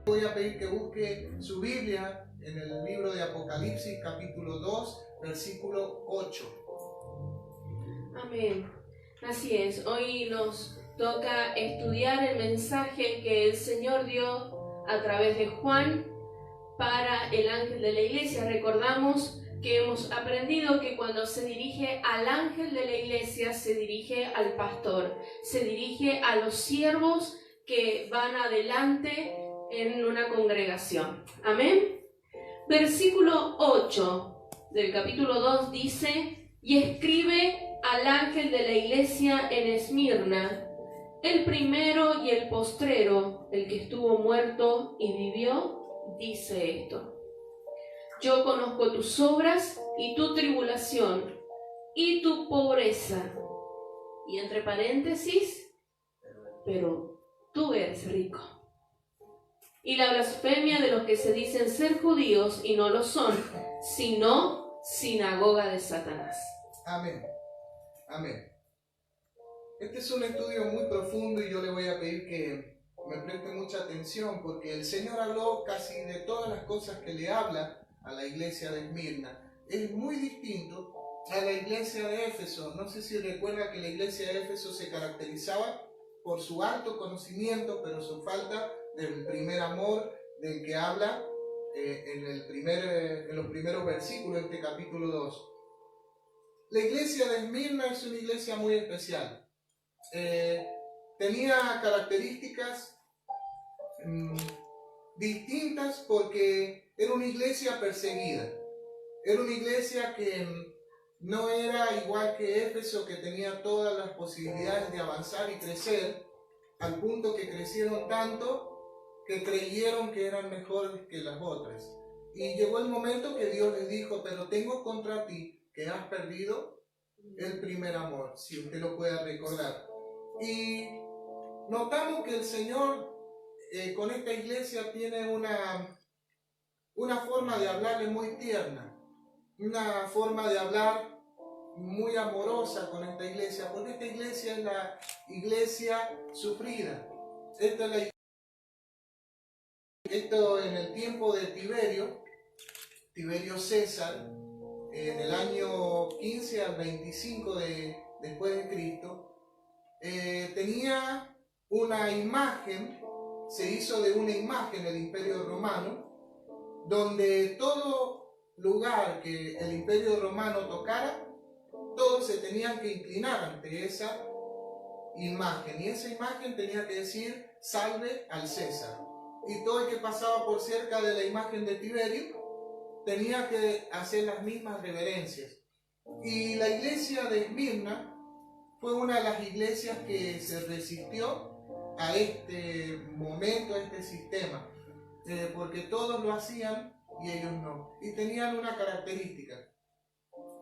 Voy a pedir que busque su Biblia en el libro de Apocalipsis, capítulo 2, versículo 8. Amén. Así es, hoy nos toca estudiar el mensaje que el Señor dio a través de Juan para el ángel de la iglesia. Recordamos que hemos aprendido que cuando se dirige al ángel de la iglesia, se dirige al pastor, se dirige a los siervos que van adelante en una congregación. Amén. Versículo 8 del capítulo 2 dice: y escribe al ángel de la iglesia en Esmirna, el primero y el postrero, el que estuvo muerto y vivió, dice esto: yo conozco tus obras y tu tribulación y tu pobreza, y entre paréntesis, pero tú eres rico, y la blasfemia de los que se dicen ser judíos y no lo son, sino sinagoga de Satanás. Amén. Amén. Este es un estudio muy profundo y yo le voy a pedir que me preste mucha atención, porque el Señor habló casi de todas las cosas que le habla a la iglesia de Esmirna. Es muy distinto a la iglesia de Éfeso. No sé si recuerda que la iglesia de Éfeso se caracterizaba por su alto conocimiento, pero su falta del primer amor del que habla en los primeros versículos de este capítulo 2. La iglesia de Esmirna es una iglesia muy especial. Tenía características distintas porque era una iglesia perseguida. Era una iglesia que no era igual que Éfeso, que tenía todas las posibilidades de avanzar y crecer, al punto que crecieron tanto que creyeron que eran mejores que las otras. Y llegó el momento que Dios les dijo: pero tengo contra ti que has perdido el primer amor, si usted lo puede recordar. Y notamos que el Señor con esta iglesia tiene una forma de hablarle muy tierna, una forma de hablar muy amorosa con esta iglesia, porque esta iglesia es la iglesia sufrida. Esto en el tiempo de Tiberio César, en el año 15 al 25 después de Cristo, tenía una imagen, se hizo de una imagen el Imperio Romano, donde todo lugar que el Imperio Romano tocara, todos se tenían que inclinar ante esa imagen, y esa imagen tenía que decir: salve al César. Y todo el que pasaba por cerca de la imagen de Tiberio tenía que hacer las mismas reverencias. Y la iglesia de Esmirna fue una de las iglesias que se resistió a este momento, a este sistema, porque todos lo hacían y ellos no. Y tenían una característica,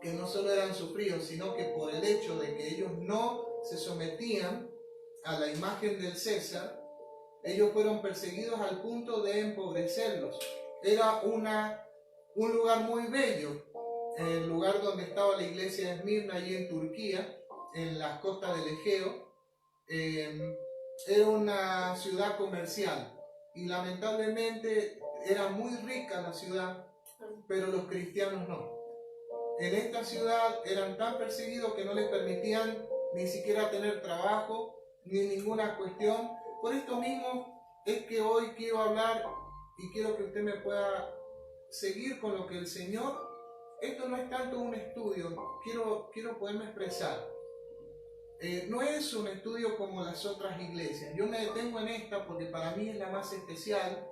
que no solo eran sufridos, sino que por el hecho de que ellos no se sometían a la imagen del César, ellos fueron perseguidos al punto de empobrecerlos. Era un lugar muy bello, el lugar donde estaba la iglesia de Esmirna, allí en Turquía, en las costas del Egeo. Era una ciudad comercial y lamentablemente era muy rica la ciudad, pero los cristianos no. En esta ciudad eran tan perseguidos que no les permitían ni siquiera tener trabajo ni ninguna cuestión. Por esto mismo es que hoy quiero hablar y quiero que usted me pueda seguir con lo que el Señor. Esto no es tanto un estudio, quiero poderme expresar. No es un estudio como las otras iglesias. Yo me detengo en esta porque para mí es la más especial,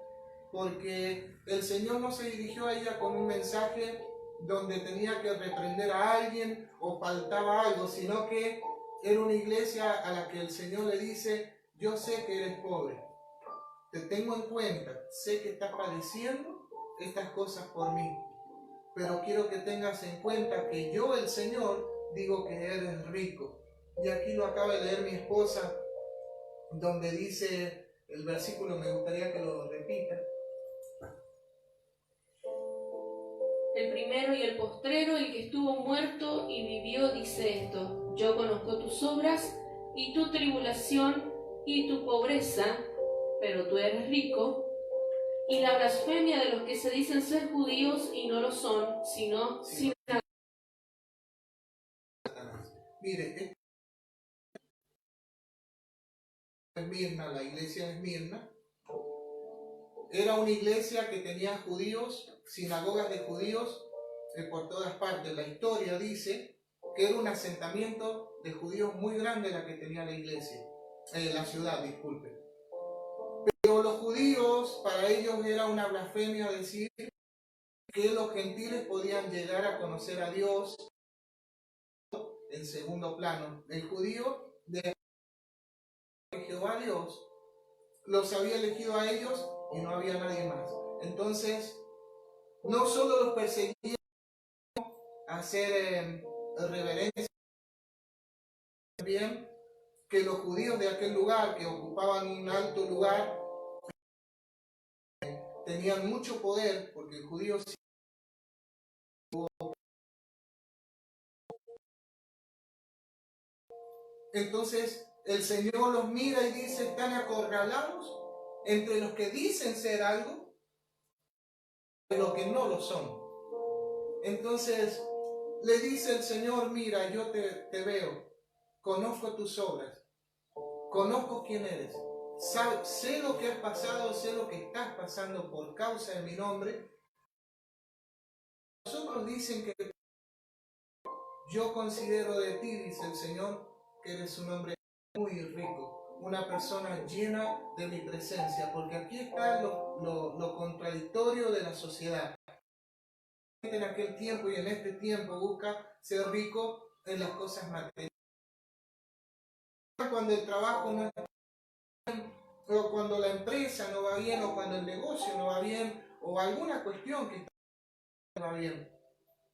porque el Señor no se dirigió a ella con un mensaje donde tenía que reprender a alguien o faltaba algo, sino que era una iglesia a la que el Señor le dice: yo sé que eres pobre, te tengo en cuenta, sé que estás padeciendo estas cosas por mí, pero quiero que tengas en cuenta que yo, el Señor, digo que eres rico. Y aquí lo acaba de leer mi esposa, donde dice el versículo, me gustaría que lo repita. El primero y el postrero, el que estuvo muerto y vivió, dice esto: yo conozco tus obras y tu tribulación y tu pobreza, pero tú eres rico, y la blasfemia de los que se dicen ser judíos y no lo son, sino Sí. sin Mire, Esmirna, la iglesia de Esmirna, era una iglesia que tenía judíos, sinagogas de judíos por todas partes. La historia dice que era un asentamiento de judíos muy grande la que tenía la iglesia, la ciudad, disculpe. Pero los judíos, para ellos era una blasfemia decir que los gentiles podían llegar a conocer a Dios en segundo plano. El judío de Jehová Dios los había elegido a ellos y no había nadie más. Entonces, no solo los perseguían a hacer reverencia, también que los judíos de aquel lugar, que ocupaban un alto lugar, tenían mucho poder, porque el judío entonces el Señor los mira y dice, están acorralados entre los que dicen ser algo y los que no lo son. Entonces le dice el Señor, mira, yo te veo, conozco tus obras, conozco quién eres, sé lo que has pasado, sé lo que estás pasando por causa de mi nombre. Nosotros dicen que yo considero de ti, dice el Señor, que eres un hombre muy rico, una persona llena de mi presencia, porque aquí está lo contradictorio de la sociedad. En aquel tiempo y en este tiempo busca ser rico en las cosas materiales. Cuando el trabajo no está bien, o cuando la empresa no va bien, o cuando el negocio no va bien, o alguna cuestión que no va bien.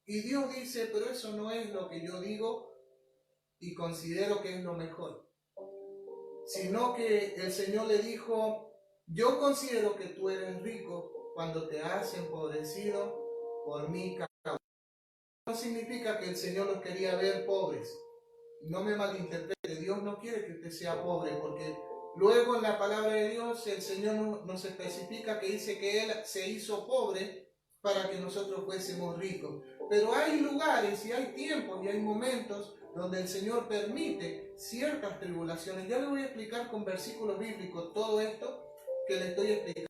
Y Dios dice, pero eso no es lo que yo digo y considero que es lo mejor. Sino que el Señor le dijo, yo considero que tú eres rico cuando te has empobrecido por mi causa. No significa que el Señor los quería ver pobres. No me malinterprete, Dios no quiere que usted sea pobre, porque luego en la palabra de Dios el Señor nos especifica que dice que Él se hizo pobre para que nosotros fuésemos ricos. Pero hay lugares y hay tiempos y hay momentos donde el Señor permite ciertas tribulaciones. Ya le voy a explicar con versículos bíblicos todo esto que le estoy explicando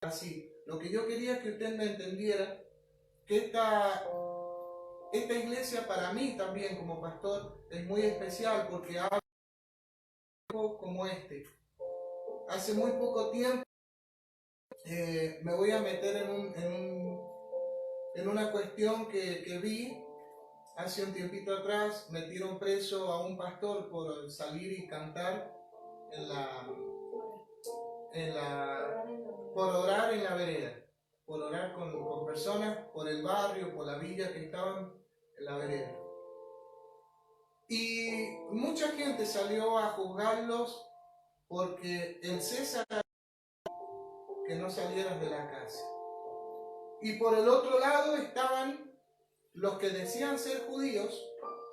así. Lo que yo quería que usted me entendiera, que esta iglesia para mí también como pastor es muy especial porque habla como este. Hace muy poco tiempo me voy a meter en una cuestión que vi hace un tiempito atrás. Metieron preso a un pastor por salir y cantar por orar en la vereda, por orar con personas, por el barrio, por la villa que estaban en la vereda. Y mucha gente salió a juzgarlos porque el César que no salieran de la casa. Y por el otro lado estaban los que decían ser judíos,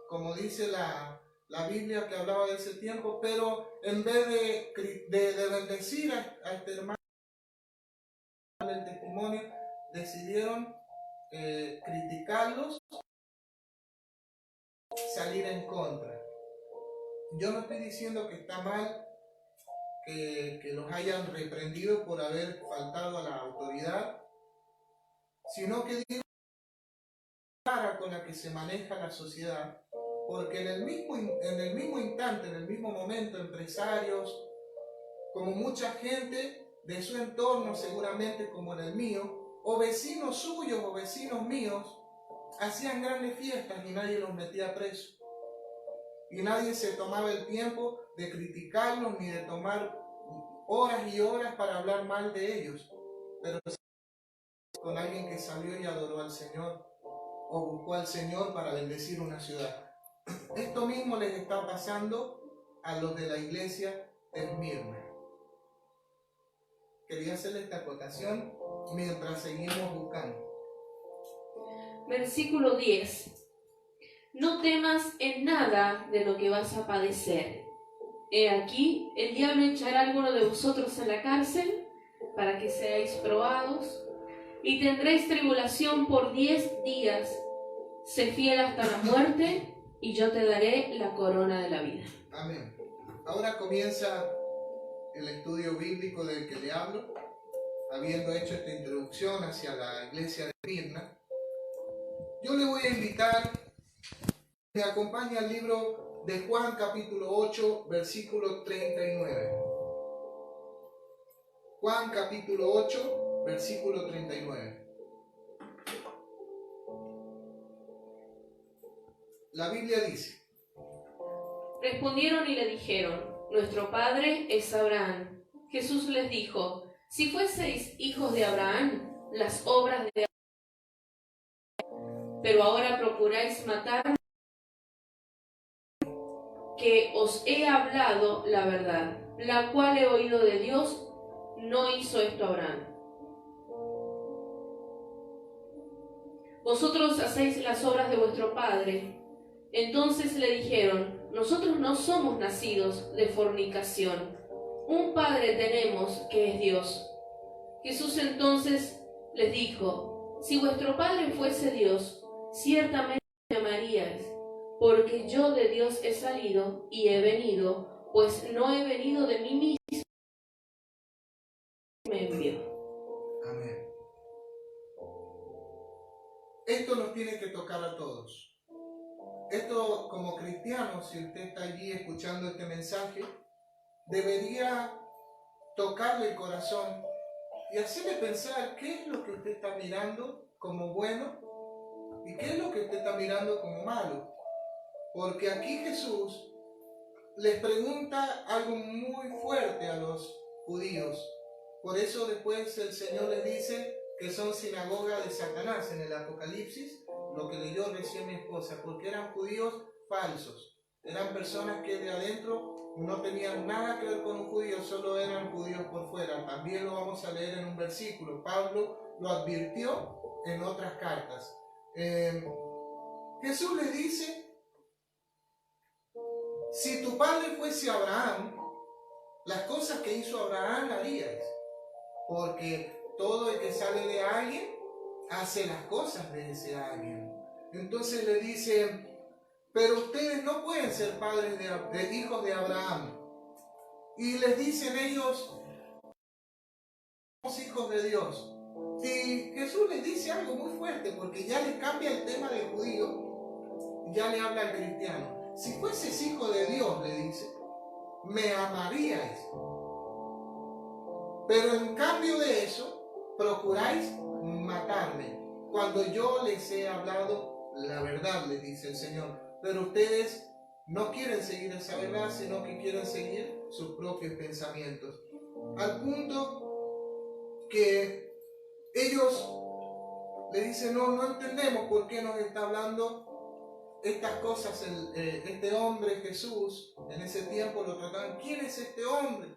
como dice la Biblia que hablaba de ese tiempo, pero en vez de bendecir a este hermano, el testimonio, decidieron criticarlos, salir en contra. Yo no estoy diciendo que está mal que los hayan reprendido por haber faltado a la autoridad, sino que digo la con la que se maneja la sociedad, porque en el mismo instante, en el mismo momento, empresarios, como mucha gente de su entorno, seguramente como en el mío, o vecinos suyos o vecinos míos, hacían grandes fiestas y nadie los metía preso. Y nadie se tomaba el tiempo de criticarlos ni de tomar horas y horas para hablar mal de ellos. Pero con alguien que salió y adoró al Señor o buscó al Señor para bendecir una ciudad. Esto mismo les está pasando a los de la iglesia de Esmirna. Quería hacerle esta acotación mientras seguimos buscando. Versículo 10. No temas en nada de lo que vas a padecer. He aquí, el diablo echará a alguno de vosotros en la cárcel, para que seáis probados, y tendréis tribulación por 10 días. Sé fiel hasta la muerte, y yo te daré la corona de la vida. Amén. Ahora comienza el estudio bíblico del que le hablo, habiendo hecho esta introducción hacia la iglesia de Esmirna. Yo le voy a invitar que me acompañe al libro de Juan capítulo 8, versículo 39. Juan capítulo 8, versículo 39. La Biblia dice: Respondieron y le dijeron: nuestro padre es Abraham. Jesús les dijo: si fueseis hijos de Abraham, las obras de Abraham. Pero ahora procuráis matarme, que os he hablado la verdad, la cual he oído de Dios. No hizo esto Abraham. Vosotros hacéis las obras de vuestro padre. Entonces le dijeron: nosotros no somos nacidos de fornicación. Un padre tenemos, que es Dios. Jesús entonces les dijo: si vuestro padre fuese Dios, ciertamente me amaríais, porque yo de Dios he salido y he venido, pues no he venido de mí mismo, me envió. Amén. Esto nos tiene que tocar a todos. Esto, como cristianos, si usted está allí escuchando este mensaje, debería tocarle el corazón y hacerle pensar qué es lo que usted está mirando como bueno y qué es lo que usted está mirando como malo. Porque aquí Jesús les pregunta algo muy fuerte a los judíos. Por eso después el Señor les dice que son sinagoga de Satanás en el Apocalipsis, lo que leyó recién mi esposa, porque eran judíos falsos. Eran personas que de adentro no tenían nada que ver con un judío, solo eran judíos por fuera. También lo vamos a leer en un versículo. Pablo lo advirtió en otras cartas. Jesús les dice: si tu padre fuese Abraham, las cosas que hizo Abraham harías. Porque todo el que sale de alguien hace las cosas de ese alguien. Entonces le dice: pero ustedes no pueden ser padres de hijos de Abraham. Y les dicen ellos: somos hijos de Dios. Y Jesús les dice algo muy fuerte, porque ya les cambia el tema del judío, ya le habla al cristiano. Si fueses hijo de Dios, le dice, me amaríais. Pero en cambio de eso, procuráis matarme, cuando yo les he hablado la verdad, les dice el Señor. Pero ustedes no quieren seguir esa verdad, sino que quieren seguir sus propios pensamientos. Al punto que ellos le dicen: no entendemos por qué nos está hablando estas cosas este hombre Jesús. En ese tiempo lo trataban: ¿quién es este hombre?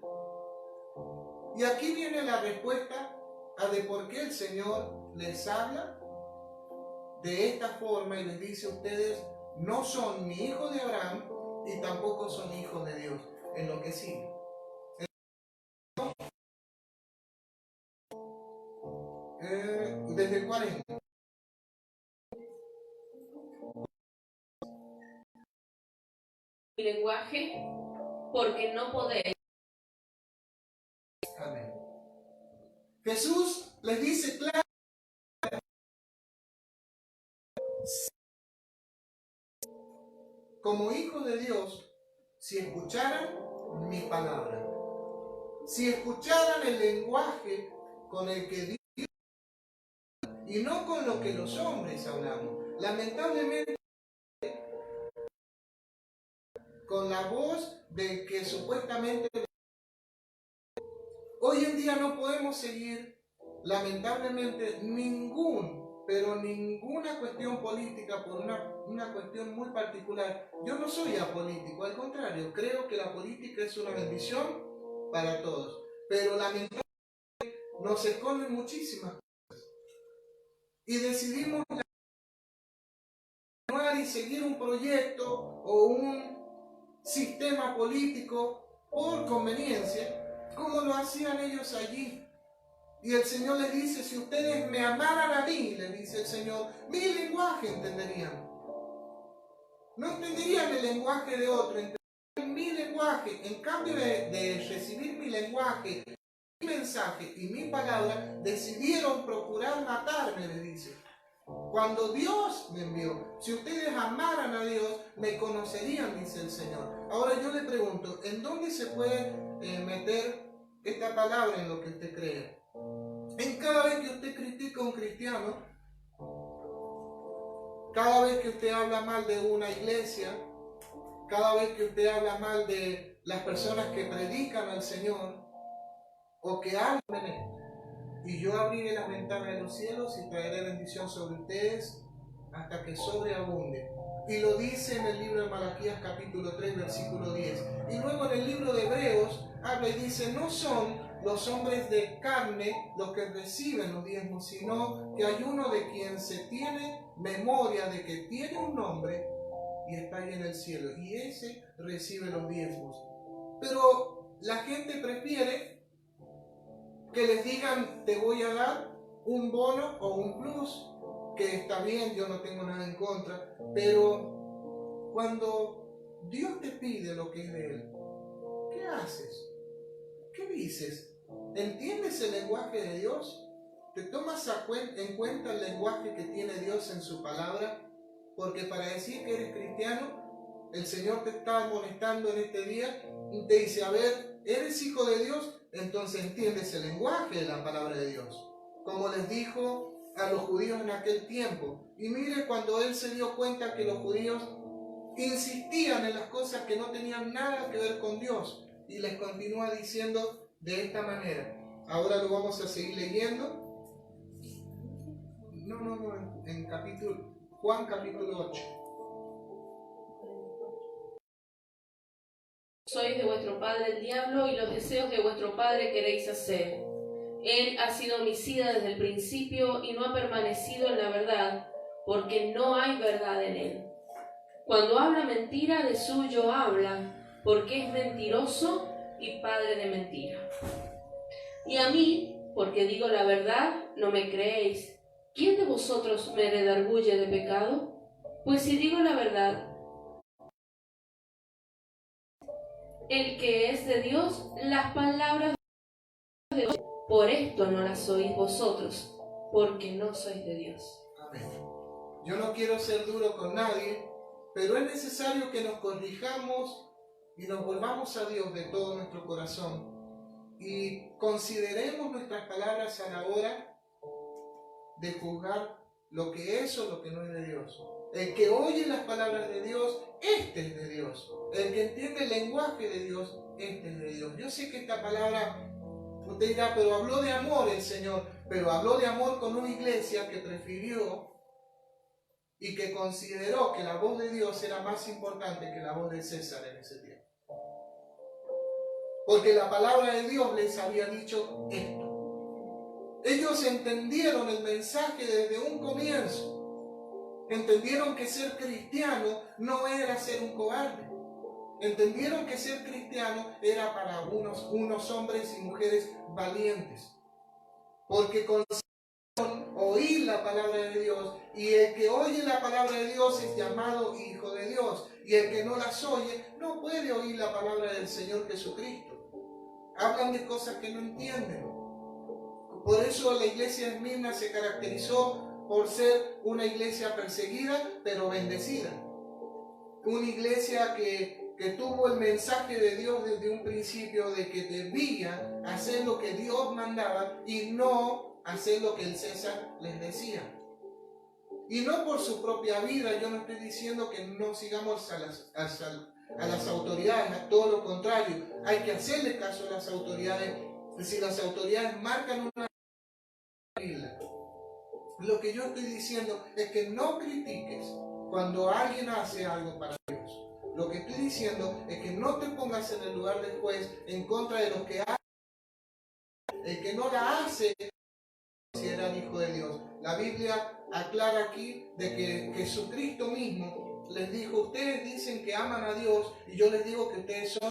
Y aquí viene la respuesta a de por qué el Señor les habla de esta forma y les dice: ustedes no son ni hijos de Abraham y tampoco son hijos de Dios. En lo que sigue. Desde el 40. Mi lenguaje, porque no podéis. Amén. Jesús les dice claro: como hijos de Dios, si escucharan mi palabra, si escucharan el lenguaje con el que Dios y no con lo que los hombres hablamos. Lamentablemente, con la voz de que supuestamente hoy en día no podemos seguir, lamentablemente, ninguna cuestión política por una cuestión muy particular. Yo no soy apolítico, al contrario, creo que la política es una bendición para todos, pero lamentablemente nos esconden muchísimas cosas y decidimos y seguir un proyecto o un sistema político por conveniencia, como lo hacían ellos allí Y el Señor les dice, si ustedes me amaran a mí, les dice el Señor, mi lenguaje entenderían. No entenderían el lenguaje de otro, entenderían mi lenguaje. En cambio de recibir mi lenguaje, mi mensaje y mi palabra, decidieron procurar matarme, les dice. Cuando Dios me envió, si ustedes amaran a Dios, me conocerían, dice el Señor. Ahora yo le pregunto, ¿en dónde se puede meter esta palabra en lo que usted cree? En cada vez que usted critica a un cristiano, cada vez que usted habla mal de una iglesia, cada vez que usted habla mal de las personas que predican al Señor, o que hablan en él, y yo abriré las ventanas de los cielos y traeré bendición sobre ustedes hasta que sobreabunde. Y lo dice en el libro de Malaquías capítulo 3 versículo 10. Y luego en el libro de Hebreos habla y dice, no son los hombres de carne los que reciben los diezmos, sino que hay uno de quien se tiene memoria de que tiene un nombre y está ahí en el cielo, y ese recibe los diezmos. Pero la gente prefiere que les digan, te voy a dar un bono o un plus, que está bien, yo no tengo nada en contra, pero cuando Dios te pide lo que es de Él, ¿qué haces? ¿Qué dices? ¿Entiendes el lenguaje de Dios? ¿Te tomas en cuenta el lenguaje que tiene Dios en su palabra? Porque para decir que eres cristiano, el Señor te está amonestando en este día y te dice, a ver, ¿eres hijo de Dios? Entonces entiendes el lenguaje de la palabra de Dios. Como les dijo a los judíos en aquel tiempo. Y mire, cuando Él se dio cuenta que los judíos insistían en las cosas que no tenían nada que ver con Dios, y les continúa diciendo de esta manera. Ahora lo vamos a seguir leyendo. En Juan capítulo 8. Sois de vuestro padre el diablo, y los deseos de vuestro padre queréis hacer. Él ha sido homicida desde el principio y no ha permanecido en la verdad, porque no hay verdad en él. Cuando habla mentira, de suyo habla, porque es mentiroso y padre de mentira. Y a mí, porque digo la verdad, no me creéis. ¿Quién de vosotros me redarguye de pecado? Pues si digo la verdad, el que es de Dios, las palabras de Dios, por esto no las oís vosotros, porque no sois de Dios. Amén. Yo no quiero ser duro con nadie, pero es necesario que nos corrijamos y nos volvamos a Dios de todo nuestro corazón y consideremos nuestras palabras a la hora de juzgar lo que es o lo que no es de Dios. El que oye las palabras de Dios, este es de Dios. El que entiende el lenguaje de Dios, este es de Dios. Yo sé que esta palabra, usted dirá, pero habló de amor el Señor, pero habló de amor con una iglesia que prefirió y que consideró que la voz de Dios era más importante que la voz de César en ese tiempo. Porque la palabra de Dios les había dicho esto. Ellos entendieron el mensaje desde un comienzo. Entendieron que ser cristiano no era ser un cobarde. Entendieron que ser cristiano era para unos hombres y mujeres valientes. Porque consiguieron oír la palabra de Dios, y el que oye la palabra de Dios es llamado hijo de Dios, y el que no las oye no puede oír la palabra del Señor Jesucristo. Hablan de cosas que no entienden. Por eso la iglesia de Esmirna se caracterizó por ser una iglesia perseguida pero bendecida. Una iglesia que tuvo el mensaje de Dios desde un principio de que debía hacer lo que Dios mandaba y no hacer lo que el César les decía. Y no por su propia vida. Yo no estoy diciendo que no sigamos a las autoridades, a todo lo contrario. Hay que hacerle caso a las autoridades. Si las autoridades marcan una regla, lo que yo estoy diciendo es que no critiques cuando alguien hace algo para Dios. Lo que estoy diciendo es que no te pongas en el lugar del juez en contra de los que hacen. El que no la hace si era hijo de Dios. La Biblia aclara aquí de que Jesucristo mismo les dijo, ustedes dicen que aman a Dios y yo les digo que ustedes son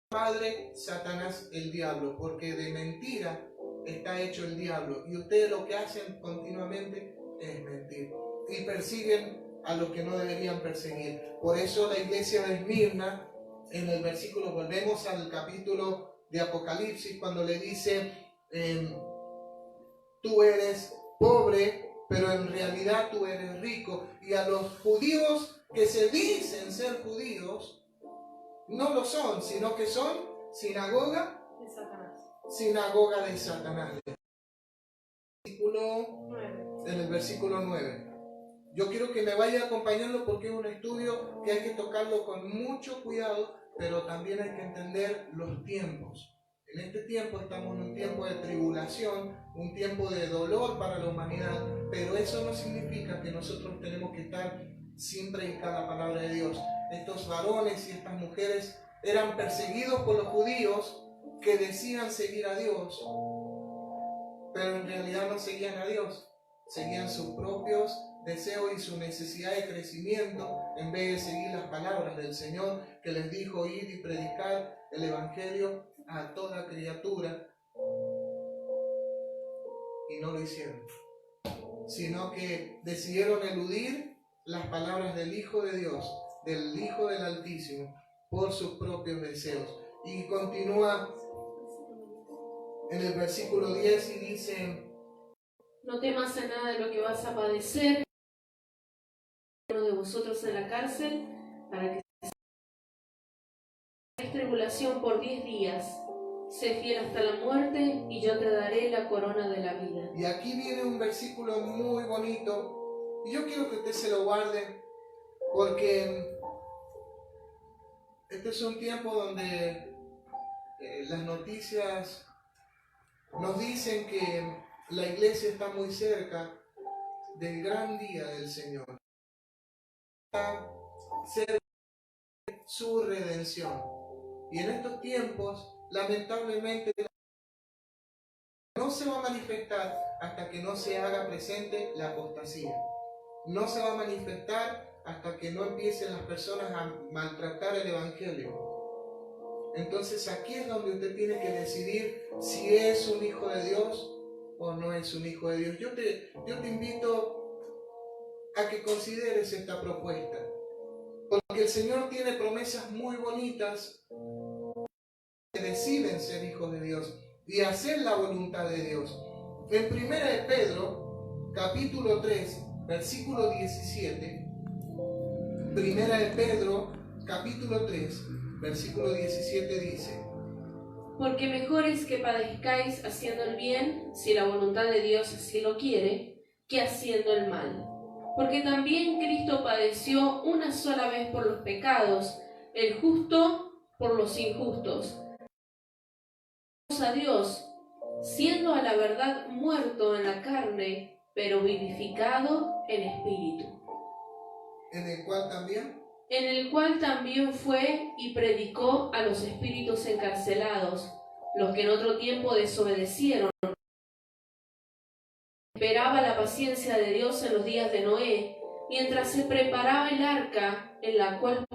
padre Satanás el diablo, porque de mentira está hecho el diablo. Y ustedes lo que hacen continuamente es mentir. Y persiguen a los que no deberían perseguir. Por eso la iglesia de Esmirna, en el versículo, volvemos al capítulo de Apocalipsis, cuando le dice, tú eres pobre, pero en realidad tú eres rico. Y a los judíos que se dicen ser judíos, no lo son, sino que son sinagoga de Satanás. Sinagoga de Satanás. En el versículo 9. Yo quiero que me vaya acompañando porque es un estudio que hay que tocarlo con mucho cuidado, pero también hay que entender los tiempos. En este tiempo estamos en un tiempo de tribulación, un tiempo de dolor para la humanidad, pero eso no significa que nosotros tenemos que estar siempre en cada palabra de Dios. Estos varones y estas mujeres eran perseguidos por los judíos que decían seguir a Dios, pero en realidad no seguían a Dios, seguían sus propios deseos y su necesidad de crecimiento en vez de seguir las palabras del Señor que les dijo ir y predicar el Evangelio a toda criatura, y no lo hicieron, sino que decidieron eludir las palabras del Hijo de Dios, del Hijo del Altísimo, por sus propios deseos. Y continúa en el versículo 10 y dice: no temas en nada de lo que vas a padecer, uno de vosotros en la cárcel, para que tribulación por 10 días. Sé fiel hasta la muerte y yo te daré la corona de la vida. Y aquí viene un versículo muy bonito y yo quiero que usted se lo guarde, porque este es un tiempo donde las noticias nos dicen que la iglesia está muy cerca del gran día del Señor. Está cerca de su redención. Y en estos tiempos, lamentablemente, no se va a manifestar hasta que no se haga presente la apostasía. No se va a manifestar hasta que no empiecen las personas a maltratar el Evangelio. Entonces aquí es donde usted tiene que decidir si es un hijo de Dios o no es un hijo de Dios. Yo te invito a que consideres esta propuesta, porque el Señor tiene promesas muy bonitas que deciden ser hijos de Dios y hacer la voluntad de Dios. En 1 de Pedro, capítulo 3, versículo 17, 1 de Pedro, capítulo 3, versículo 17 dice: porque mejor es que padezcáis haciendo el bien, si la voluntad de Dios así lo quiere, que haciendo el mal. Porque también Cristo padeció una sola vez por los pecados, el justo por los injustos, a Dios, siendo a la verdad muerto en la carne, pero vivificado en espíritu. En el cual también fue y predicó a los espíritus encarcelados, los que en otro tiempo desobedecieron. Esperaba la paciencia de Dios en los días de Noé, mientras se preparaba el arca, en la cual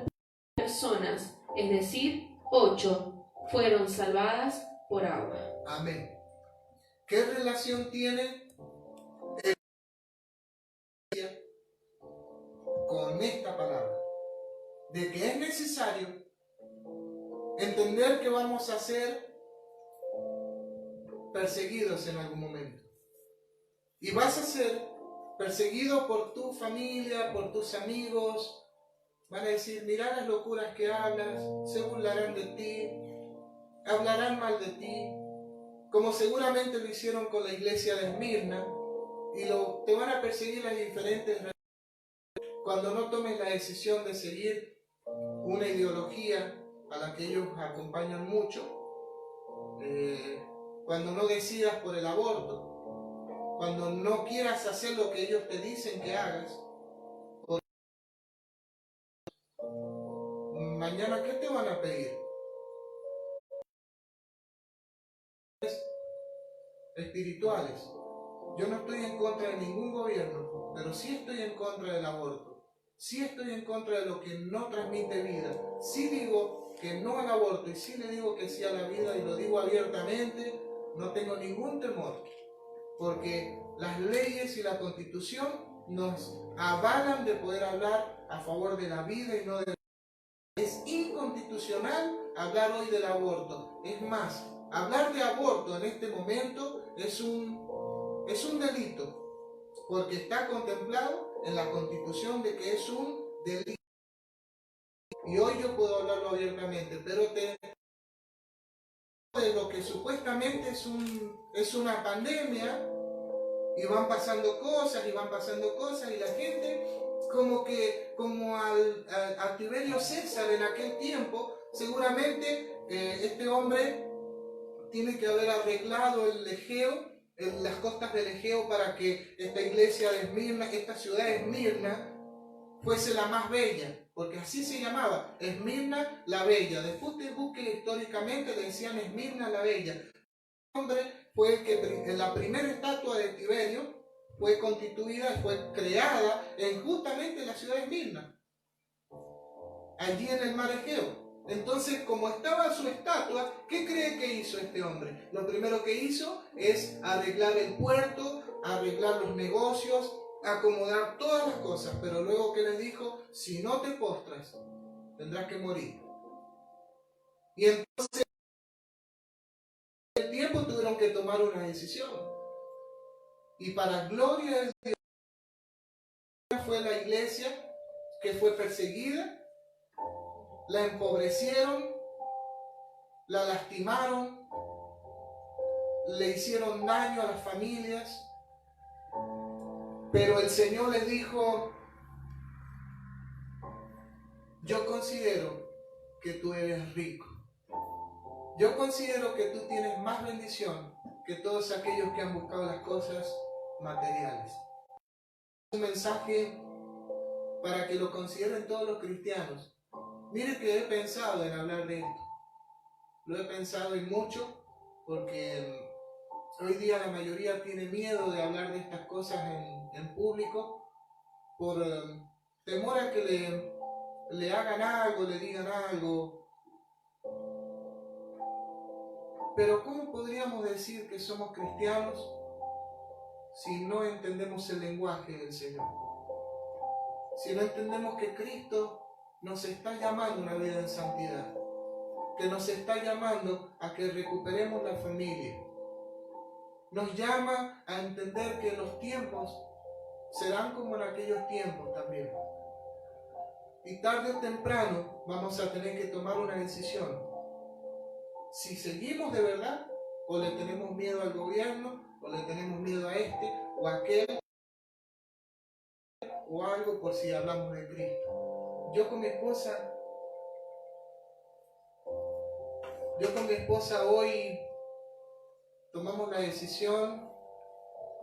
personas, es decir, 8, fueron salvadas por agua. Amén. ¿Qué relación tiene con esta palabra? De que es necesario entender que vamos a ser perseguidos en algún momento. Y vas a ser perseguido por tu familia, por tus amigos. Van a decir: mira las locuras que hablas, se burlarán de ti, hablarán mal de ti, como seguramente lo hicieron con la iglesia de Esmirna, y te van a perseguir las diferentes religiones cuando no tomes la decisión de seguir una ideología a la que ellos acompañan mucho, cuando no decidas por el aborto, cuando no quieras hacer lo que ellos te dicen que hagas. Mañana, ¿qué te van a pedir? Espirituales. Yo no estoy en contra de ningún gobierno, pero sí estoy en contra del aborto. Sí estoy en contra de lo que no transmite vida. Sí digo que no al aborto y sí le digo que sí a la vida, y lo digo abiertamente. no tengo ningún temor, porque las leyes y la Constitución nos avalan de poder hablar a favor de la vida y no de la vida. Es inconstitucional hablar hoy del aborto. Es más, hablar de aborto en este momento es un delito, porque está contemplado en la Constitución de que es un delito. Y hoy yo puedo hablarlo abiertamente, pero de lo que supuestamente es una pandemia, y van pasando cosas, y la gente, como a Tiberio César en aquel tiempo, seguramente este hombre tiene que haber arreglado el Egeo, las costas del Egeo, para que esta iglesia de Esmirna, esta ciudad de Esmirna, fuese la más bella, porque así se llamaba, Esmirna la Bella. Después te busque históricamente, le decían Esmirna la Bella. El hombre fue el que en la primera estatua de Tiberio fue constituida, fue creada justamente en la ciudad de Esmirna, allí en el mar Egeo. Entonces, como estaba su estatua, ¿qué cree que hizo este hombre? Lo primero que hizo es arreglar el puerto, arreglar los negocios, acomodar todas las cosas, pero luego que les dijo, si no te postras, tendrás que morir. Y entonces, en el tiempo tuvieron que tomar una decisión. Y para gloria de Dios, fue la iglesia que fue perseguida, la empobrecieron, la lastimaron, le hicieron daño a las familias, pero el Señor les dijo, yo considero que tú eres rico, yo considero que tú tienes más bendición que todos aquellos que han buscado las cosas materiales. Un mensaje para que lo consideren todos los cristianos. Mire que he pensado en hablar de esto. Lo he pensado en mucho, porque hoy día la mayoría tiene miedo de hablar de estas cosas en público por temor a que le hagan algo, le digan algo. Pero ¿cómo podríamos decir que somos cristianos si no entendemos el lenguaje del Señor? Si no entendemos que Cristo nos está llamando a una vida en santidad, que nos está llamando a que recuperemos la familia. Nos llama a entender que los tiempos serán como en aquellos tiempos también. Y tarde o temprano vamos a tener que tomar una decisión. Si seguimos de verdad, o le tenemos miedo al gobierno, o le tenemos miedo a este o a aquel, o algo por si hablamos de Cristo. Yo con mi esposa hoy tomamos la decisión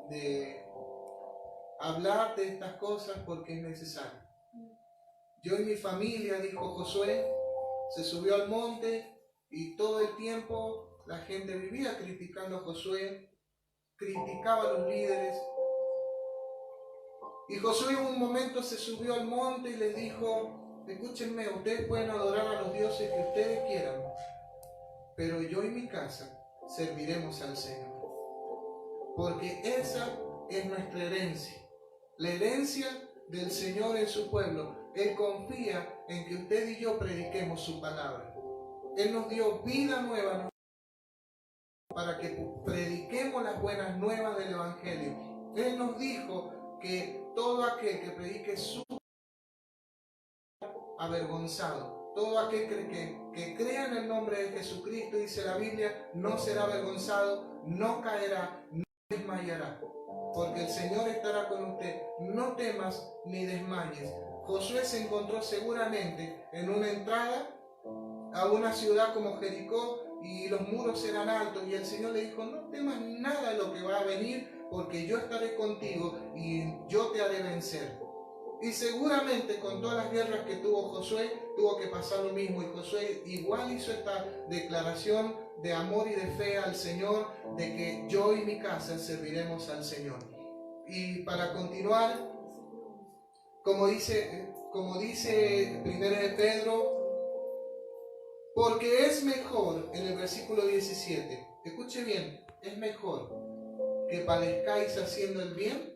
de hablar de estas cosas porque es necesario. Yo y mi familia, dijo Josué, se subió al monte y todo el tiempo la gente vivía criticando a Josué, criticaba a los líderes. Y Josué en un momento se subió al monte y les dijo, escúchenme, ustedes pueden adorar a los dioses que ustedes quieran, pero yo y mi casa serviremos al Señor. Porque esa es nuestra herencia, la herencia del Señor en su pueblo. Él confía en que usted y yo prediquemos su palabra. Él nos dio vida nueva para que prediquemos las buenas nuevas del Evangelio. Él nos dijo que todo aquel que predique su avergonzado, todo aquel que crea en el nombre de Jesucristo, dice la Biblia, no será avergonzado, no caerá, no desmayará, porque el Señor estará con usted. No temas ni desmayes. Josué se encontró seguramente en una entrada a una ciudad como Jericó y los muros eran altos, y el Señor le dijo, no temas nada de lo que va a venir, porque yo estaré contigo y yo te haré vencer. Y seguramente con todas las guerras que tuvo Josué, tuvo que pasar lo mismo, y Josué igual hizo esta declaración de amor y de fe al Señor, de que yo y mi casa serviremos al Señor. Y para continuar, como dice 1 de Pedro Porque es mejor, en el versículo 17, escuche bien, es mejor que padezcáis haciendo el bien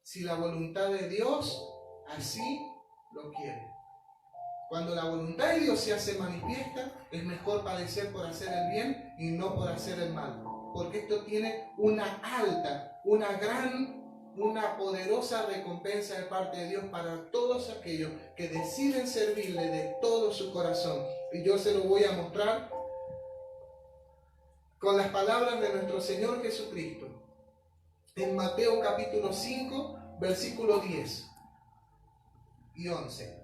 si la voluntad de Dios así lo quiere. Cuando la voluntad de Dios se hace manifiesta, es mejor padecer por hacer el bien y no por hacer el mal. Porque esto tiene una alta, una poderosa recompensa de parte de Dios para todos aquellos que deciden servirle de todo su corazón. Y yo se lo voy a mostrar con las palabras de nuestro Señor Jesucristo. En Mateo capítulo 5, versículos 10 y 11.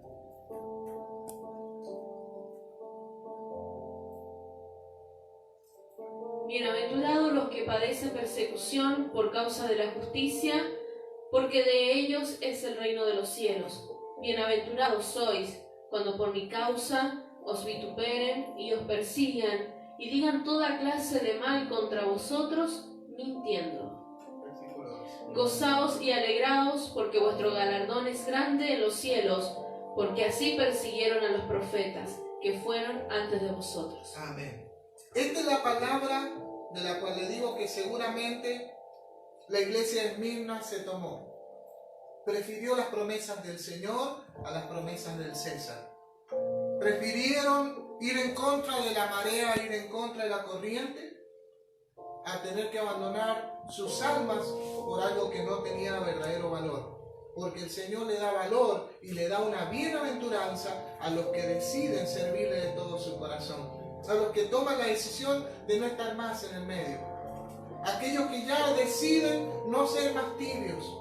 Bienaventurados los que padecen persecución por causa de la justicia, porque de ellos es el reino de los cielos. Bienaventurados sois cuando por mi causa os vituperen y os persigan y digan toda clase de mal contra vosotros, mintiendo. Gozaos y alegraos, porque vuestro galardón es grande en los cielos, porque así persiguieron a los profetas que fueron antes de vosotros. Amén. Esta es la palabra de la cual le digo que seguramente la iglesia de Esmirna se tomó. Prefirió las promesas del Señor a las promesas del César. Prefirieron ir en contra de la marea, ir en contra de la corriente, a tener que abandonar sus almas por algo que no tenía verdadero valor. Porque el Señor le da valor y le da una bienaventuranza a los que deciden servirle de todo su corazón. A los que toman la decisión de no estar más en el medio. Aquellos que ya deciden no ser más tibios.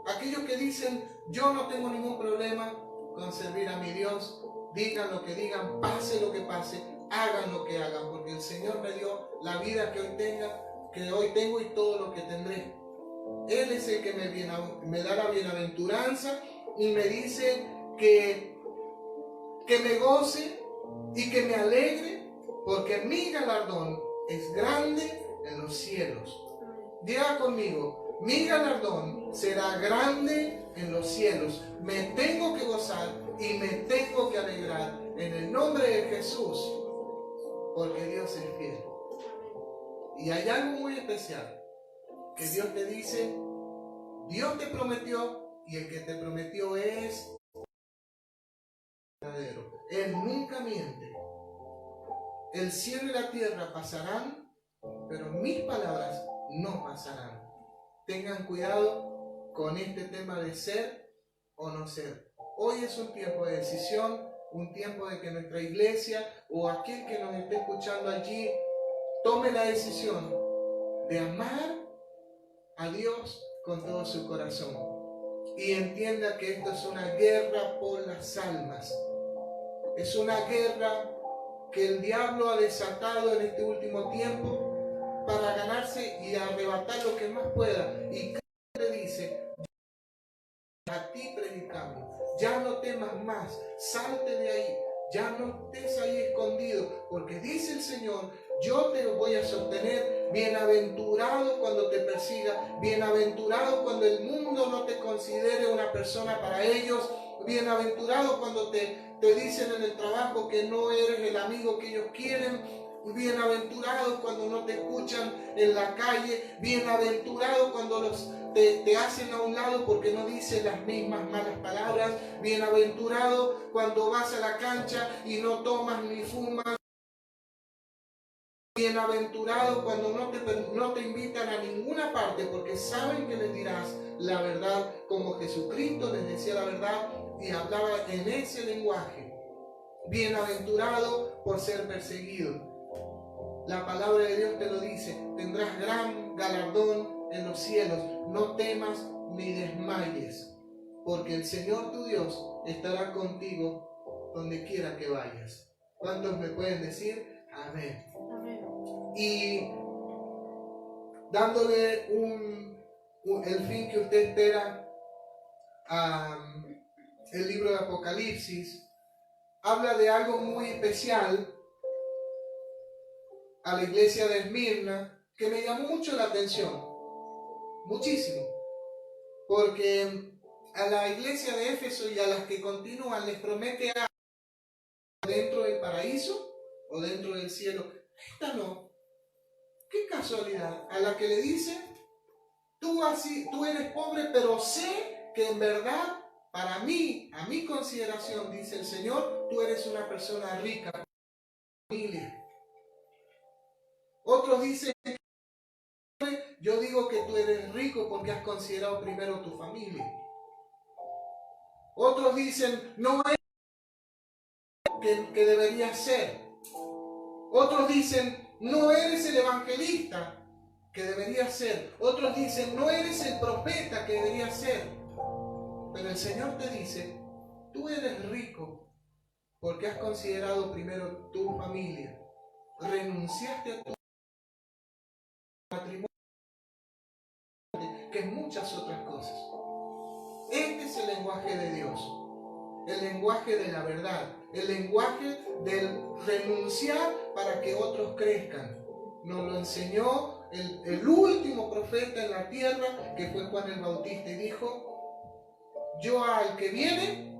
Aquellos que dicen, yo no tengo ningún problema con servir a mi Dios. Digan lo que digan, pase lo que pase, hagan lo que hagan. Porque el Señor me dio la vida que hoy tengo y todo lo que tendré. Él es el que me da la bienaventuranza y me dice que me goce y que me alegre, porque mi galardón es grande en los cielos. Diga conmigo, mi galardón será grande en los cielos. Me tengo que gozar y me tengo que alegrar en el nombre de Jesús, porque Dios es fiel. Y hay algo muy especial, que Dios te dice, Dios te prometió y el que te prometió es verdadero. Él nunca miente. El cielo y la tierra pasarán, pero mis palabras no pasarán. Tengan cuidado con este tema de ser o no ser. Hoy es un tiempo de decisión, un tiempo de que nuestra iglesia o aquel que nos esté escuchando allí tome la decisión de amar a Dios con todo su corazón y entienda que esto es una guerra por las almas. Es una guerra que el diablo ha desatado en este último tiempo para ganarse y arrebatar lo que más pueda. Y le dice, a ti predicamos, ya no temas más, salte de ahí, ya no estés ahí escondido, porque dice el Señor, yo te voy a sostener. Bienaventurado cuando te persiga, bienaventurado cuando el mundo no te considere una persona para ellos, bienaventurado cuando te dicen en el trabajo que no eres el amigo que ellos quieren, bienaventurado cuando no te escuchan en la calle, bienaventurado cuando te hacen a un lado porque no dicen las mismas malas palabras, bienaventurado cuando vas a la cancha y no tomas ni fumas, bienaventurado cuando no te invitan a ninguna parte porque saben que les dirás la verdad como Jesucristo les decía la verdad y hablaba en ese lenguaje. Bienaventurado por ser perseguido. La palabra de Dios te lo dice, tendrás gran galardón en los cielos. No temas ni desmayes, porque el Señor tu Dios estará contigo donde quiera que vayas. ¿Cuántos me pueden decir? Amén. Y dándole el fin que usted espera el libro de Apocalipsis, habla de algo muy especial a la iglesia de Esmirna que me llamó mucho la atención, muchísimo, porque a la iglesia de Éfeso y a las que continúan les promete algo dentro de paraíso o dentro del cielo. Esta no. Qué casualidad. A la que le dice, tú eres pobre, pero sé que en verdad, para mí, a mi consideración, dice el Señor, tú eres una persona rica, familia. Otros dicen, yo digo que tú eres rico porque has considerado primero tu familia. Otros dicen, no es que deberías ser. Otros dicen, no eres el evangelista que deberías ser. Otros dicen, no eres el profeta que deberías ser. Pero el Señor te dice, tú eres rico porque has considerado primero tu familia. Renunciaste a tu matrimonio, que muchas otras cosas. Este es el lenguaje de Dios. El lenguaje de la verdad. El lenguaje del renunciar para que otros crezcan. Nos lo enseñó el último profeta en la tierra, que fue Juan el Bautista, y dijo, yo al que viene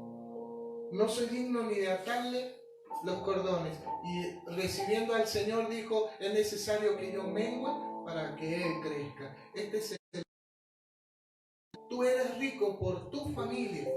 no soy digno ni de atarle los cordones. Y recibiendo al Señor dijo, es necesario que yo mengue para que Él crezca. Tú eres rico por tu familia.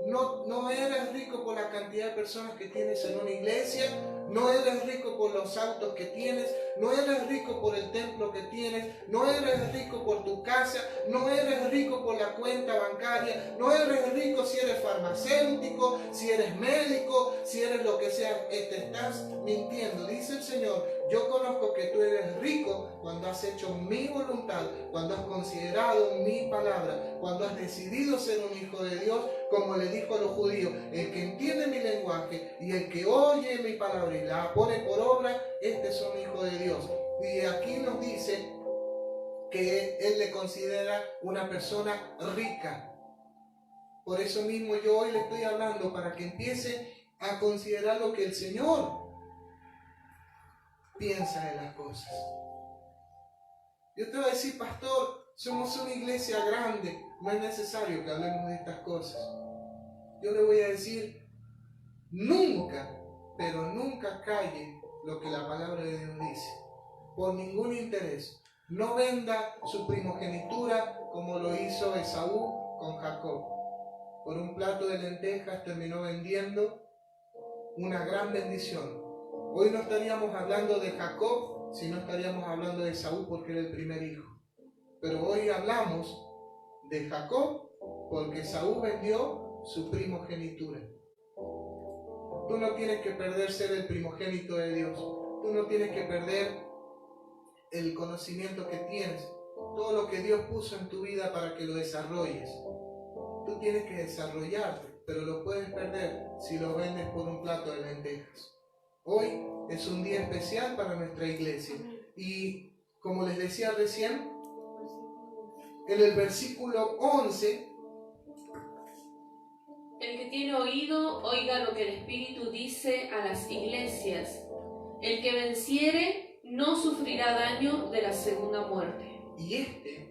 No eres rico por la cantidad de personas que tienes en una iglesia, no eres rico por los autos que tienes, no eres rico por el templo que tienes, no eres rico por tu casa, no eres rico por la cuenta bancaria, no eres rico si eres farmacéutico, si eres médico, si eres lo que sea, te estás mintiendo. Dice el Señor, yo conozco que tú eres rico cuando has hecho mi voluntad, cuando has considerado mi palabra, cuando has decidido ser un hijo de Dios, como le dijo a los judíos, el que entiende mi lenguaje y el que oye mi palabra y la pone por obra, este es un hijo de Dios. Y aquí nos dice que Él le considera una persona rica. Por eso mismo yo hoy le estoy hablando para que empiece a considerar lo que el Señor piensa de las cosas. Yo te voy a decir, pastor, somos una iglesia grande, no es necesario que hablemos de estas cosas. Yo le voy a decir, nunca, pero nunca calle lo que la palabra de Dios dice, por ningún interés. No venda su primogenitura como lo hizo Esaú con Jacob. Por un plato de lentejas terminó vendiendo una gran bendición. Hoy no estaríamos hablando de Jacob, sino estaríamos hablando de Esaú porque era el primer hijo. Pero hoy hablamos de Jacob porque Esaú vendió su primogenitura. Tú no tienes que perder ser el primogénito de Dios. Tú no tienes que perder el conocimiento que tienes. Todo lo que Dios puso en tu vida para que lo desarrolles. Tú tienes que desarrollarte, pero lo puedes perder si lo vendes por un plato de lentejas. Hoy es un día especial para nuestra iglesia. Y como les decía recién, en el versículo 11, el que tiene oído, oiga lo que el Espíritu dice a las iglesias. El que venciere no sufrirá daño de la segunda muerte. Y este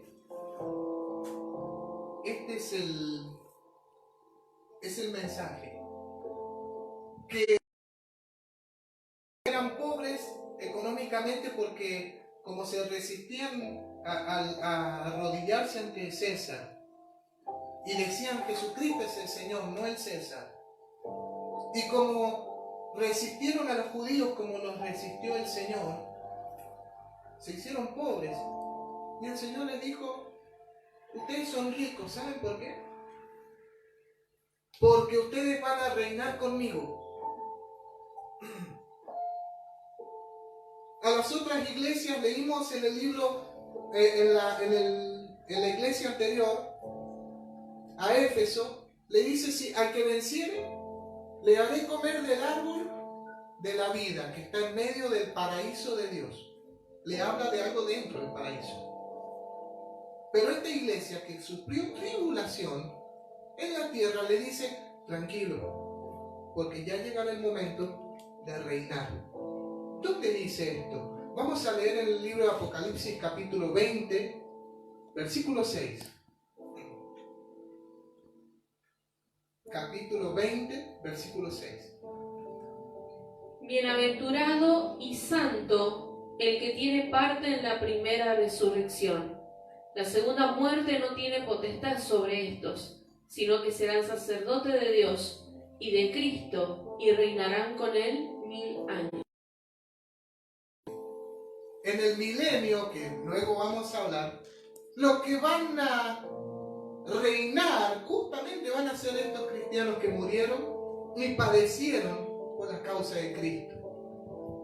es el mensaje. Que eran pobres económicamente porque como se resistían a arrodillarse ante César y decían Jesucristo es el Señor, no el César. Y como resistieron a los judíos como los resistió el Señor, se hicieron pobres. Y el Señor les dijo, ustedes son ricos, ¿saben por qué? Porque ustedes van a reinar conmigo. A las otras iglesias leímos en el libro, en la iglesia anterior, a Éfeso, le dice, si al que venciere, le haré comer del árbol de la vida que está en medio del paraíso de Dios. Le habla de algo dentro del paraíso. Pero esta iglesia que sufrió tribulación en la tierra le dice, tranquilo, porque ya llegará el momento de reinar. ¿Dónde dice esto? Vamos a leer en el libro de Apocalipsis capítulo 20, versículo 6. Capítulo 20, versículo 6. Bienaventurado y santo el que tiene parte en la primera resurrección. La segunda muerte no tiene potestad sobre estos, sino que serán sacerdotes de Dios y de Cristo, y reinarán con él 1000 años. En el milenio, que luego vamos a hablar, los que van a reinar justamente van a ser estos cristianos que murieron y padecieron por la causa de Cristo.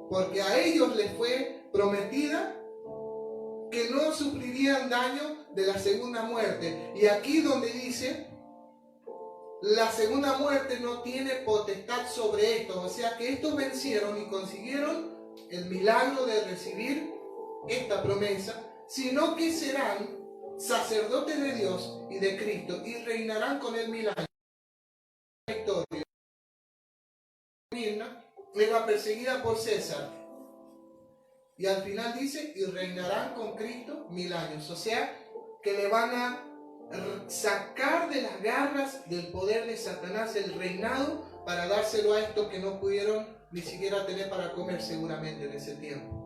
Porque a ellos les fue prometida que no sufrirían daño de la segunda muerte. Y aquí donde dice, la segunda muerte no tiene potestad sobre estos. O sea que estos vencieron y consiguieron el milagro de recibir esta promesa, sino que serán sacerdotes de Dios y de Cristo y reinarán con él 1000 años. Mirna era perseguida por César y al final dice, y reinarán con Cristo 1000 años. O sea que le van a sacar de las garras del poder de Satanás el reinado para dárselo a estos que no pudieron ni siquiera tener para comer seguramente en ese tiempo.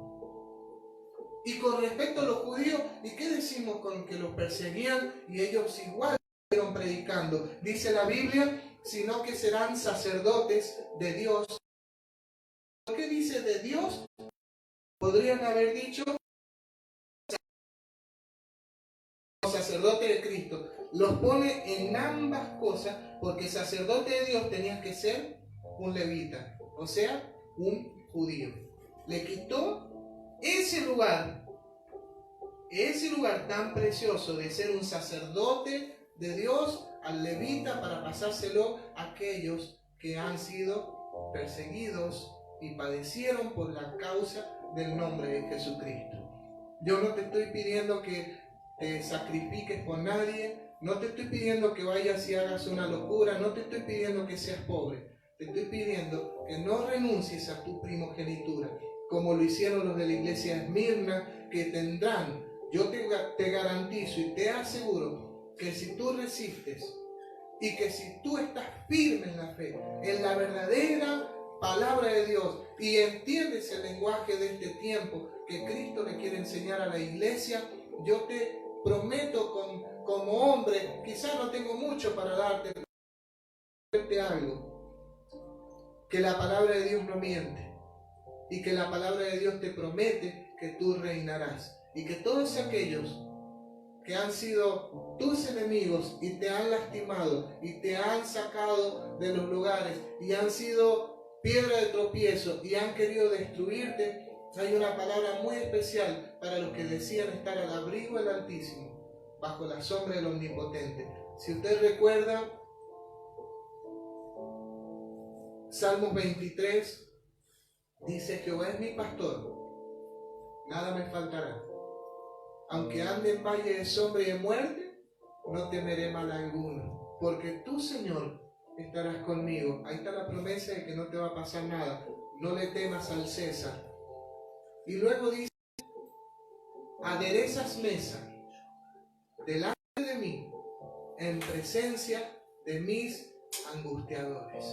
Y con respecto a los judíos, ¿y qué decimos con que los perseguían y ellos igual fueron predicando? Dice la Biblia, sino que serán sacerdotes de Dios. ¿Qué dice de Dios? Podrían haber dicho sacerdote de Cristo. Los pone en ambas cosas porque sacerdote de Dios tenía que ser un levita, o sea, un judío. Le quitó ese lugar tan precioso de ser un sacerdote de Dios al levita para pasárselo a aquellos que han sido perseguidos y padecieron por la causa del nombre de Jesucristo. Yo no te estoy pidiendo que te sacrifiques por nadie, no te estoy pidiendo que vayas y hagas una locura, no te estoy pidiendo que seas pobre, te estoy pidiendo que no renuncies a tu primogenitura, como lo hicieron los de la iglesia de Esmirna, que tendrán, yo te garantizo y te aseguro que si tú resistes y que si tú estás firme en la fe, en la verdadera palabra de Dios y entiendes el lenguaje de este tiempo que Cristo le quiere enseñar a la iglesia, yo te prometo como hombre, quizás no tengo mucho para darte algo, que la palabra de Dios no miente y que la palabra de Dios te promete que tú reinarás y que todos aquellos que han sido tus enemigos y te han lastimado y te han sacado de los lugares y han sido piedra de tropiezo y han querido destruirte, hay una palabra muy especial para los que decían estar al abrigo del Altísimo, bajo la sombra del Omnipotente. Si usted recuerda, Salmos 23 dice: Jehová es mi pastor, nada me faltará. Aunque ande en valle de sombra y de muerte, no temeré mal alguno, porque tú, Señor, estarás conmigo. Ahí está la promesa de que no te va a pasar nada. No le temas al César. Y luego dice: aderezas mesa delante de mí, en presencia de mis angustiadores.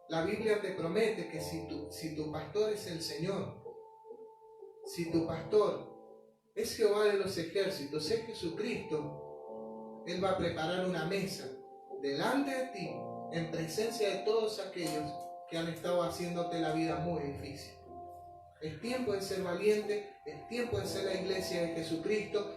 La Biblia te promete que si tu pastor es el Señor, si tu pastor es Jehová de los ejércitos, es Jesucristo, Él va a preparar una mesa delante de ti, en presencia de todos aquellos que han estado haciéndote la vida muy difícil. Es tiempo de ser valiente, es tiempo de ser la iglesia de Jesucristo,